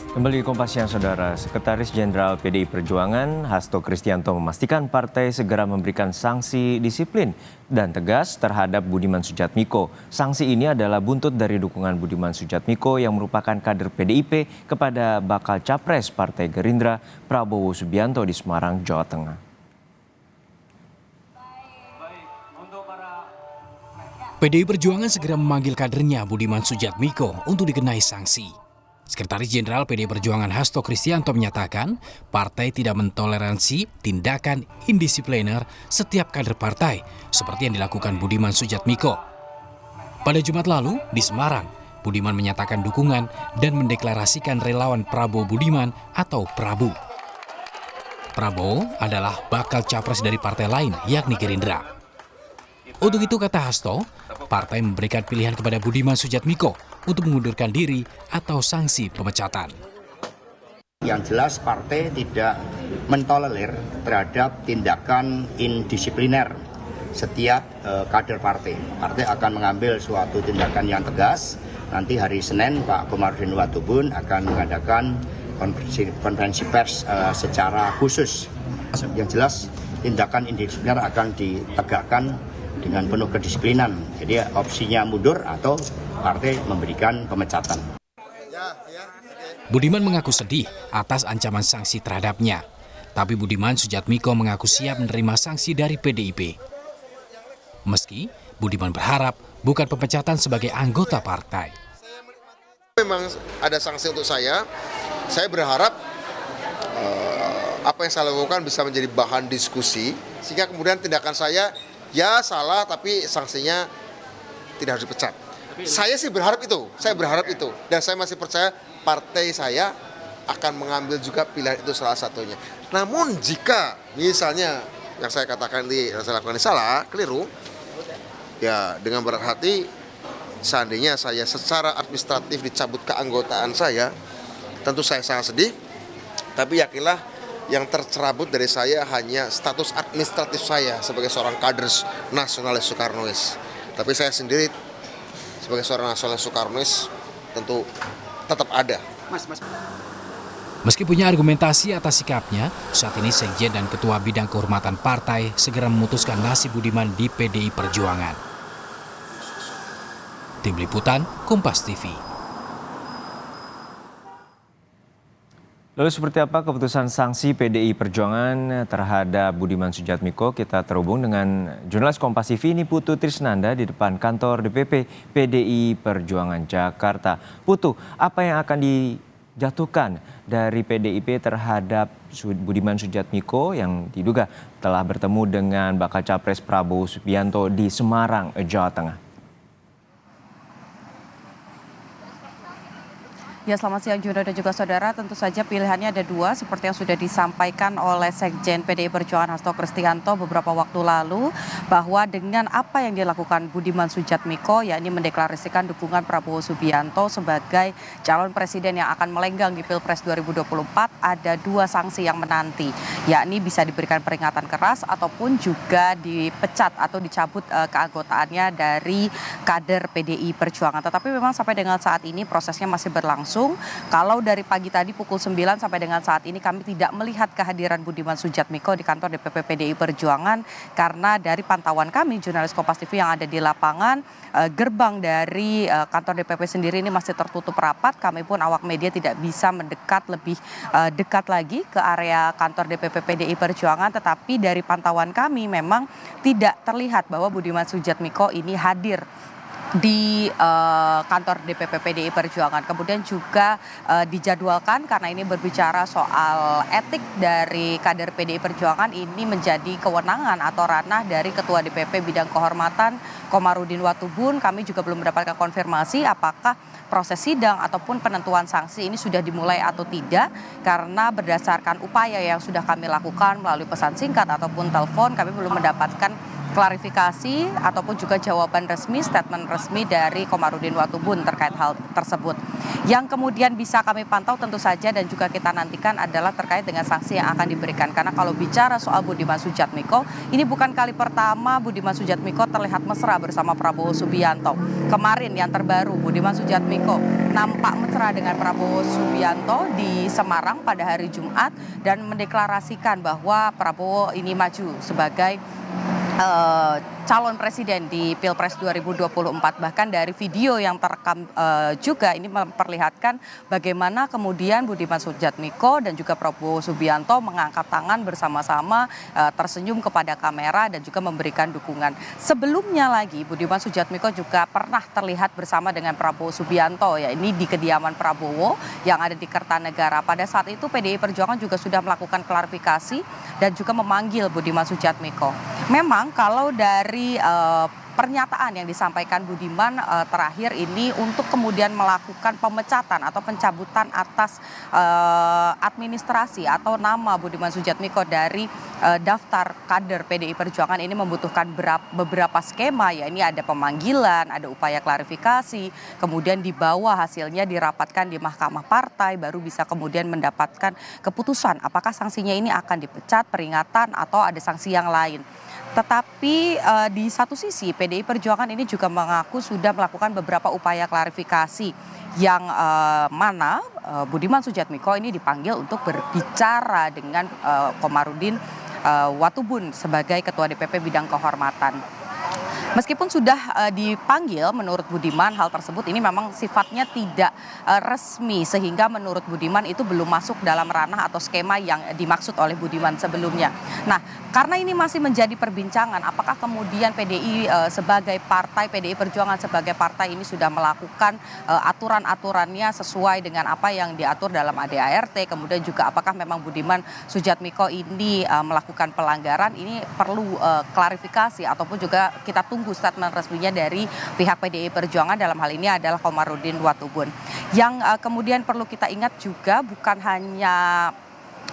Kembali di Kompas Siang, Saudara. Sekretaris Jenderal PDI Perjuangan Hasto Kristianto memastikan partai segera memberikan sanksi disiplin dan tegas terhadap Budiman Sujatmiko. Sanksi ini adalah buntut dari dukungan Budiman Sujatmiko yang merupakan kader PDIP kepada bakal capres Partai Gerindra Prabowo Subianto di Semarang, Jawa Tengah. PDI Perjuangan segera memanggil kadernya Budiman Sujatmiko untuk dikenai sanksi. Sekretaris Jenderal PDI Perjuangan Hasto Kristianto menyatakan partai tidak mentoleransi tindakan indisipliner setiap kader partai seperti yang dilakukan Budiman Sujatmiko. Pada Jumat lalu di Semarang, Budiman menyatakan dukungan dan mendeklarasikan relawan Prabowo Budiman atau Prabu. Prabowo adalah bakal capres dari partai lain yakni Gerindra. Untuk itu, kata Hasto, partai memberikan pilihan kepada Budiman Sujatmiko untuk mengundurkan diri atau sanksi pemecatan. Yang jelas partai tidak mentolerir terhadap tindakan indisipliner setiap kader partai. Partai akan mengambil suatu tindakan yang tegas. Nanti hari Senin Pak Komarudin Watubun akan mengadakan konferensi pers secara khusus. Yang jelas tindakan indisipliner akan ditegakkan dengan penuh kedisiplinan. Jadi opsinya mundur atau partai memberikan pemecatan. Budiman mengaku sedih atas ancaman sanksi terhadapnya. Tapi Budiman Sujatmiko mengaku siap menerima sanksi dari PDIP. Meski Budiman berharap bukan pemecatan sebagai anggota partai. Memang ada sanksi untuk saya berharap apa yang saya lakukan bisa menjadi bahan diskusi, sehingga kemudian tindakan saya ya salah tapi sanksinya tidak harus dipecat. Saya sih berharap itu, dan saya masih percaya partai saya akan mengambil juga pilihan itu salah satunya. Namun jika misalnya yang saya katakan yang saya lakukan ini salah, keliru, ya dengan berat hati seandainya saya secara administratif dicabut keanggotaan saya, tentu saya sangat sedih, tapi yakinlah yang tercerabut dari saya hanya status administratif saya sebagai seorang kader nasionalis Soekarnois. Tapi saya sendiri sebagai seorang nasionalis Soekarnois tentu tetap ada. Meski punya argumentasi atas sikapnya, saat ini Sekjen dan Ketua Bidang Kehormatan Partai segera memutuskan nasib Budiman di PDI Perjuangan. Tim Liputan, Kompas TV. Lalu seperti apa keputusan sanksi PDI Perjuangan terhadap Budiman Sujatmiko? Kita terhubung dengan jurnalis Kompas TV ini Putu Trisnanda di depan kantor DPP PDI Perjuangan Jakarta. Putu, apa yang akan dijatuhkan dari PDIP terhadap Budiman Sujatmiko yang diduga telah bertemu dengan bakal capres Prabowo Subianto di Semarang, Jawa Tengah? Ya, selamat siang Juno dan juga saudara. Tentu saja pilihannya ada dua seperti yang sudah disampaikan oleh Sekjen PDI Perjuangan Hasto Kristianto beberapa waktu lalu, bahwa dengan apa yang dilakukan Budiman Sujatmiko, yakni mendeklarasikan dukungan Prabowo Subianto sebagai calon presiden yang akan melenggang di Pilpres 2024, ada dua sanksi yang menanti, yakni bisa diberikan peringatan keras ataupun juga dipecat atau dicabut keanggotaannya dari kader PDI Perjuangan. Tetapi memang sampai dengan saat ini prosesnya masih berlangsung. Kalau dari pagi tadi pukul 9 sampai dengan saat ini kami tidak melihat kehadiran Budiman Sujatmiko di kantor DPP PDI Perjuangan, karena dari pantauan kami jurnalis Kompas TV yang ada di lapangan, gerbang dari kantor DPP sendiri ini masih tertutup rapat. Kami pun awak media tidak bisa mendekat lebih dekat lagi ke area kantor DPP PDI Perjuangan, tetapi dari pantauan kami memang tidak terlihat bahwa Budiman Sujatmiko ini hadir di kantor DPP PDI Perjuangan. Kemudian juga dijadwalkan, karena ini berbicara soal etik dari kader PDI Perjuangan, ini menjadi kewenangan atau ranah dari Ketua DPP Bidang Kehormatan Komarudin Watubun. Kami juga belum mendapatkan konfirmasi apakah proses sidang ataupun penentuan sanksi ini sudah dimulai atau tidak, karena berdasarkan upaya yang sudah kami lakukan melalui pesan singkat ataupun telepon, kami belum mendapatkan klarifikasi ataupun juga jawaban resmi, statement resmi dari Komarudin Watubun terkait hal tersebut. Yang kemudian bisa kami pantau tentu saja dan juga kita nantikan adalah terkait dengan sanksi yang akan diberikan. Karena kalau bicara soal Budiman Sujatmiko, ini bukan kali pertama Budiman Sujatmiko terlihat mesra bersama Prabowo Subianto. Kemarin yang terbaru, Budiman Sujatmiko nampak mesra dengan Prabowo Subianto di Semarang pada hari Jumat dan mendeklarasikan bahwa Prabowo ini maju sebagai calon presiden di Pilpres 2024. Bahkan dari video yang terekam juga ini memperlihatkan bagaimana kemudian Budiman Sujatmiko dan juga Prabowo Subianto mengangkat tangan bersama-sama, tersenyum kepada kamera dan juga memberikan dukungan. Sebelumnya lagi Budiman Sujatmiko juga pernah terlihat bersama dengan Prabowo Subianto, ya ini di kediaman Prabowo yang ada di Kertanegara. Pada saat itu PDI Perjuangan juga sudah melakukan klarifikasi dan juga memanggil Budiman Sujatmiko. Memang kalau dari pernyataan yang disampaikan Budiman terakhir ini untuk kemudian melakukan pemecatan atau pencabutan atas administrasi atau nama Budiman Sujatmiko dari daftar kader PDI Perjuangan ini membutuhkan beberapa skema, ya ini ada pemanggilan, ada upaya klarifikasi, kemudian di bawah hasilnya dirapatkan di Mahkamah Partai baru bisa kemudian mendapatkan keputusan apakah sanksinya ini akan dipecat, peringatan atau ada sanksi yang lain. Tetapi di satu sisi PDI Perjuangan ini juga mengaku sudah melakukan beberapa upaya klarifikasi yang mana Budiman Sujatmiko ini dipanggil untuk berbicara dengan Komarudin Watubun sebagai Ketua DPP Bidang Kehormatan. Meskipun sudah dipanggil, menurut Budiman hal tersebut ini memang sifatnya tidak resmi sehingga menurut Budiman itu belum masuk dalam ranah atau skema yang dimaksud oleh Budiman sebelumnya. Nah, karena ini masih menjadi perbincangan apakah kemudian PDI sebagai partai, PDI Perjuangan sebagai partai ini sudah melakukan aturan-aturannya sesuai dengan apa yang diatur dalam ADART, kemudian juga apakah memang Budiman Sujatmiko ini melakukan pelanggaran, ini perlu klarifikasi ataupun juga kita tunggu statement resminya dari pihak PDI Perjuangan, dalam hal ini adalah Komarudin Watubun. Yang kemudian perlu kita ingat juga bukan hanya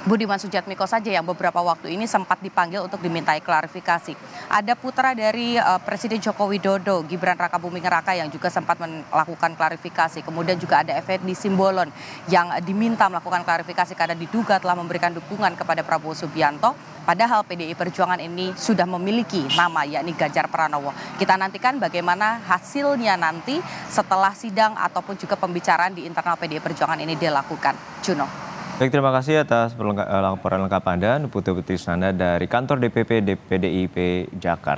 Budiman Sujatmiko saja yang beberapa waktu ini sempat dipanggil untuk dimintai klarifikasi. Ada putra dari Presiden Joko Widodo, Gibran Rakabuming Raka yang juga sempat melakukan klarifikasi. Kemudian juga ada Effendi Simbolon yang diminta melakukan klarifikasi karena diduga telah memberikan dukungan kepada Prabowo Subianto. Padahal PDI Perjuangan ini sudah memiliki nama yakni Ganjar Pranowo. Kita nantikan bagaimana hasilnya nanti setelah sidang ataupun juga pembicaraan di internal PDI Perjuangan ini dilakukan. Juno. Baik, terima kasih atas laporan lengkap Anda, Putu Trisnanda dari kantor DPP PDIP Jakarta.